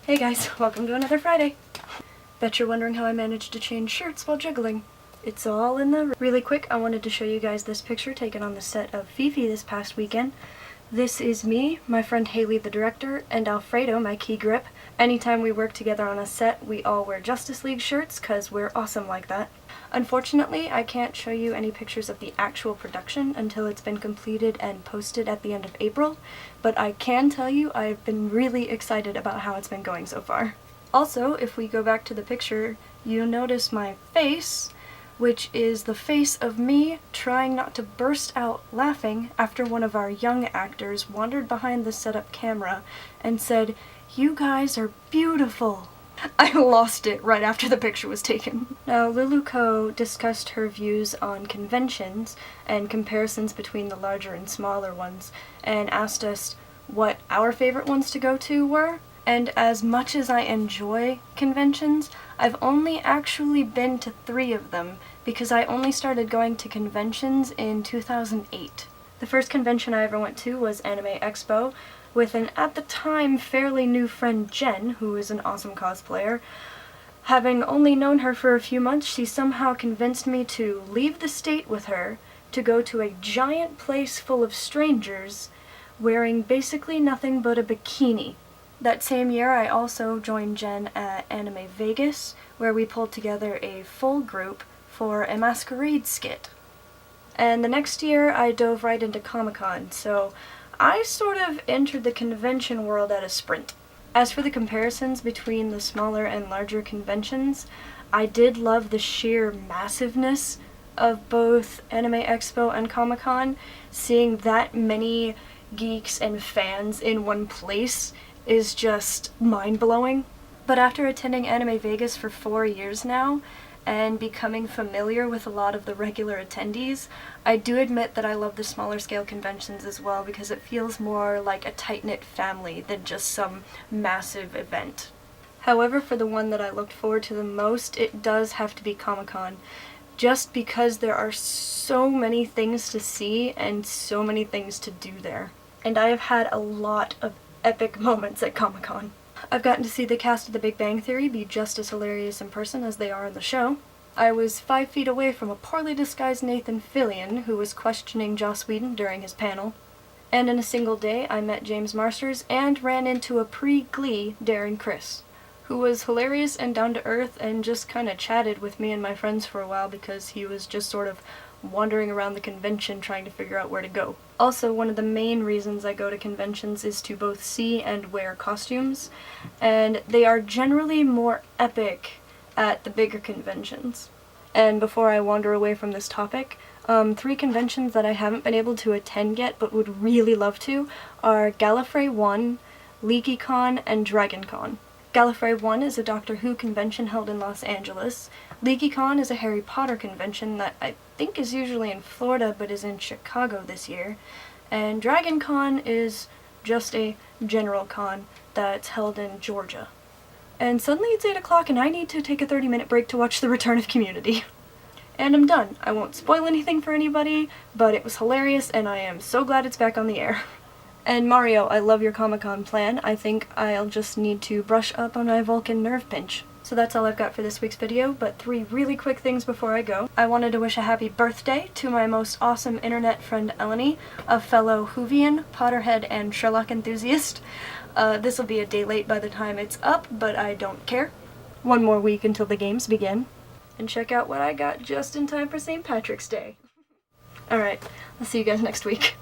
Hey guys, welcome to another Friday. Bet you're wondering how I managed to change shirts while juggling. It's all in the... Really quick, I wanted to show you guys this picture taken on the set of Fifi this past weekend. This is me, my friend Haley the director, and Alfredo, my key grip. Anytime we work together on a set, we all wear Justice League shirts, cause we're awesome like that. Unfortunately, I can't show you any pictures of the actual production until it's been completed and posted at the end of April, but I can tell you I've been really excited about how it's been going so far. Also, if we go back to the picture, you'll notice my face, which is the face of me trying not to burst out laughing after one of our young actors wandered behind the setup camera and said, "You guys are beautiful." I lost it right after the picture was taken. Now, Luluko discussed her views on conventions and comparisons between the larger and smaller ones, and asked us what our favorite ones to go to were. And as much as I enjoy conventions, I've only actually been to 3 of them, because I only started going to conventions in 2008. The first convention I ever went to was Anime Expo, with an, at the time, fairly new friend Jen, who is an awesome cosplayer. Having only known her for a few months, she somehow convinced me to leave the state with her to go to a giant place full of strangers, wearing basically nothing but a bikini. That same year, I also joined Jen at Anime Vegas, where we pulled together a full group for a masquerade skit. And the next year, I dove right into Comic-Con, so I sort of entered the convention world at a sprint. As for the comparisons between the smaller and larger conventions, I did love the sheer massiveness of both Anime Expo and Comic-Con. Seeing that many geeks and fans in one place is just mind-blowing. But after attending Anime Vegas for 4 years now, and becoming familiar with a lot of the regular attendees, I do admit that I love the smaller scale conventions as well, because it feels more like a tight-knit family than just some massive event. However, for the one that I looked forward to the most, it does have to be Comic-Con, just because there are so many things to see and so many things to do there. And I have had a lot of epic moments at Comic-Con. I've gotten to see the cast of The Big Bang Theory be just as hilarious in person as they are in the show. I was 5 feet away from a poorly disguised Nathan Fillion who was questioning Joss Whedon during his panel. And in a single day, I met James Marsters and ran into a pre-Glee Darren Criss, who was hilarious and down-to-earth and just kinda chatted with me and my friends for a while because he was just sort of wandering around the convention trying to figure out where to go. Also, one of the main reasons I go to conventions is to both see and wear costumes, and they are generally more epic at the bigger conventions. And before I wander away from this topic, 3 conventions that I haven't been able to attend yet but would really love to are Gallifrey 1, LeakyCon, and DragonCon. Gallifrey 1 is a Doctor Who convention held in Los Angeles. LeakyCon is a Harry Potter convention that I think is usually in Florida but is in Chicago this year. And DragonCon is just a general con that's held in Georgia. And suddenly it's 8 o'clock and I need to take a 30-minute break to watch The Return of Community. And I'm done. I won't spoil anything for anybody, but it was hilarious and I am so glad it's back on the air. And Mario, I love your Comic-Con plan. I think I'll just need to brush up on my Vulcan nerve pinch. So that's all I've got for this week's video, but 3 really quick things before I go. I wanted to wish a happy birthday to my most awesome internet friend Eleni, a fellow Whovian, Potterhead, and Sherlock enthusiast. This will be a day late by the time it's up, but I don't care. 1 more week until the games begin. And check out what I got just in time for St. Patrick's Day. Alright, I'll see you guys next week.